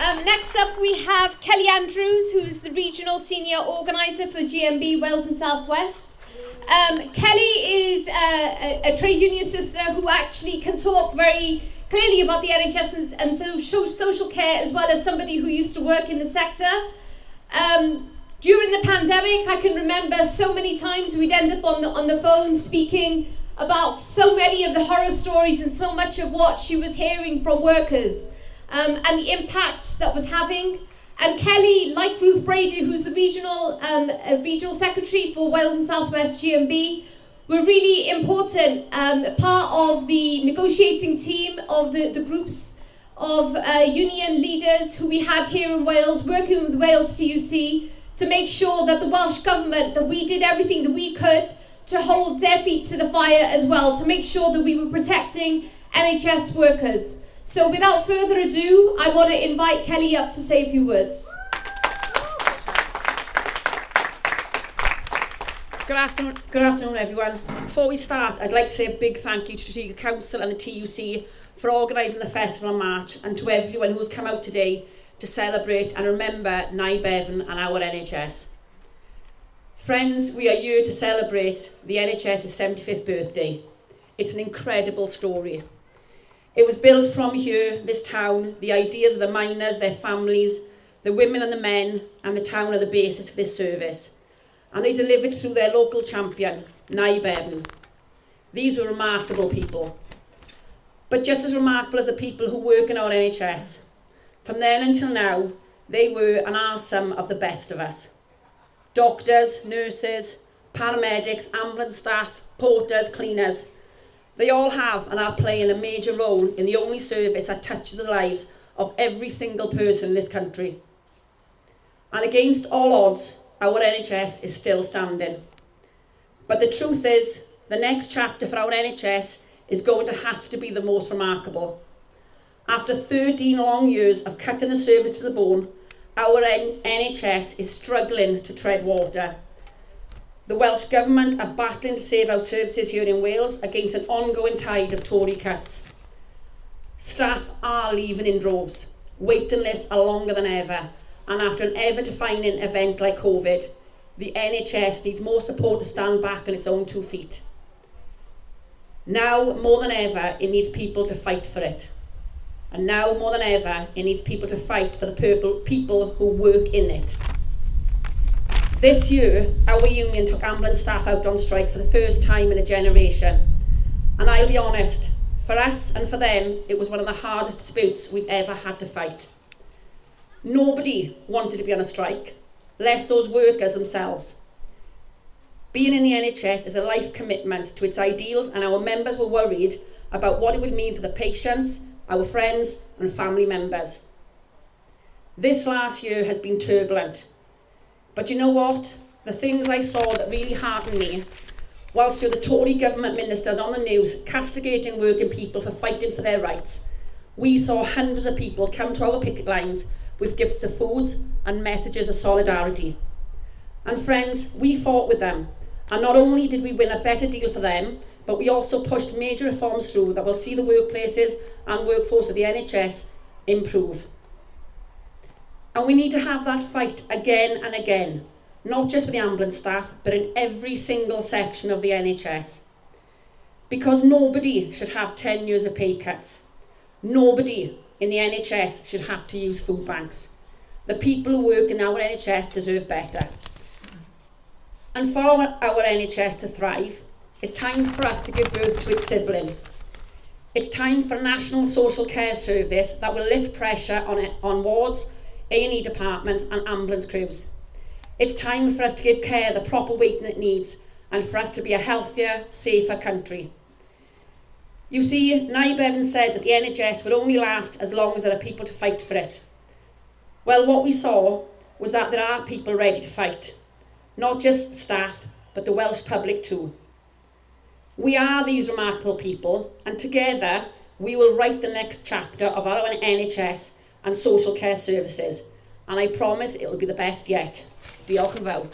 Next up we have Kelly Andrews, who is the Regional Senior Organiser for GMB Wales and South West. Kelly is a trade union sister who actually can talk very clearly about the NHS and social care, as well as somebody who used to work in the sector. During the pandemic, I can remember so many times we'd end up on the phone speaking about so many of the horror stories and so much of what she was hearing from workers and the impact that was having. And Kelly, like Ruth Brady, who's the regional secretary for Wales and South West GMB, were really important part of the negotiating team of the groups of union leaders who we had here in Wales, working with Wales TUC to make sure that the Welsh Government, that we did everything that we could to hold their feet to the fire as well, to make sure that we were protecting NHS workers. So without further ado, I want to invite Kelly up to say a few words. Good afternoon everyone. Before we start, I'd like to say a big thank you to Tredegar Council and the TUC for organising the festival in March, and to everyone who's come out today to celebrate and remember Bevan and our NHS. Friends, we are here to celebrate the NHS's 75th birthday. It's an incredible story. It was built from here, this town. The ideas of the miners, their families, the women and the men, and the town are the basis for this service. And they delivered through their local champion, Bevan. These were remarkable people. But just as remarkable as the people who work in our NHS, from then until now, they were and are some of the best of us. Doctors, nurses, paramedics, ambulance staff, porters, cleaners. They all have and are playing a major role in the only service that touches the lives of every single person in this country. And against all odds, our NHS is still standing. But the truth is, the next chapter for our NHS is going to have to be the most remarkable. After 13 long years of cutting the service to the bone, our NHS is struggling to tread water. The Welsh Government are battling to save our services here in Wales against an ongoing tide of Tory cuts. Staff are leaving in droves. Waiting lists are longer than ever. And after an ever-defining event like COVID, the NHS needs more support to stand back on its own 2 feet. Now, more than ever, it needs people to fight for it. And now, more than ever, it needs people to fight for the people who work in it. This year, our union took ambulance staff out on strike for the first time in a generation. And I'll be honest, for us and for them, it was one of the hardest disputes we've ever had to fight. Nobody wanted to be on a strike, less those workers themselves. Being in the NHS is a life commitment to its ideals, and our members were worried about what it would mean for the patients, our friends and family members. This last year has been turbulent. But you know what? The things I saw that really heartened me, whilst you're the Tory government ministers on the news castigating working people for fighting for their rights, we saw hundreds of people come to our picket lines with gifts of foods and messages of solidarity. And friends, we fought with them. And not only did we win a better deal for them, but we also pushed major reforms through that will see the workplaces and workforce of the NHS improve. And we need to have that fight again and again, not just with the ambulance staff, but in every single section of the NHS. Because nobody should have 10 years of pay cuts. Nobody in the NHS should have to use food banks. The people who work in our NHS deserve better. And for our NHS to thrive, it's time for us to give birth to its sibling. It's time for a national social care service that will lift pressure on wards, A&E departments and ambulance crews. It's time for us to give care the proper weight it needs and for us to be a healthier, safer country. You see, Bevan said that the NHS would only last as long as there are people to fight for it. Well, what we saw was that there are people ready to fight. Not just staff, but the Welsh public too. We are these remarkable people, and together we will write the next chapter of our NHS and social care services. And I promise it will be the best yet. Diolch yn fawr.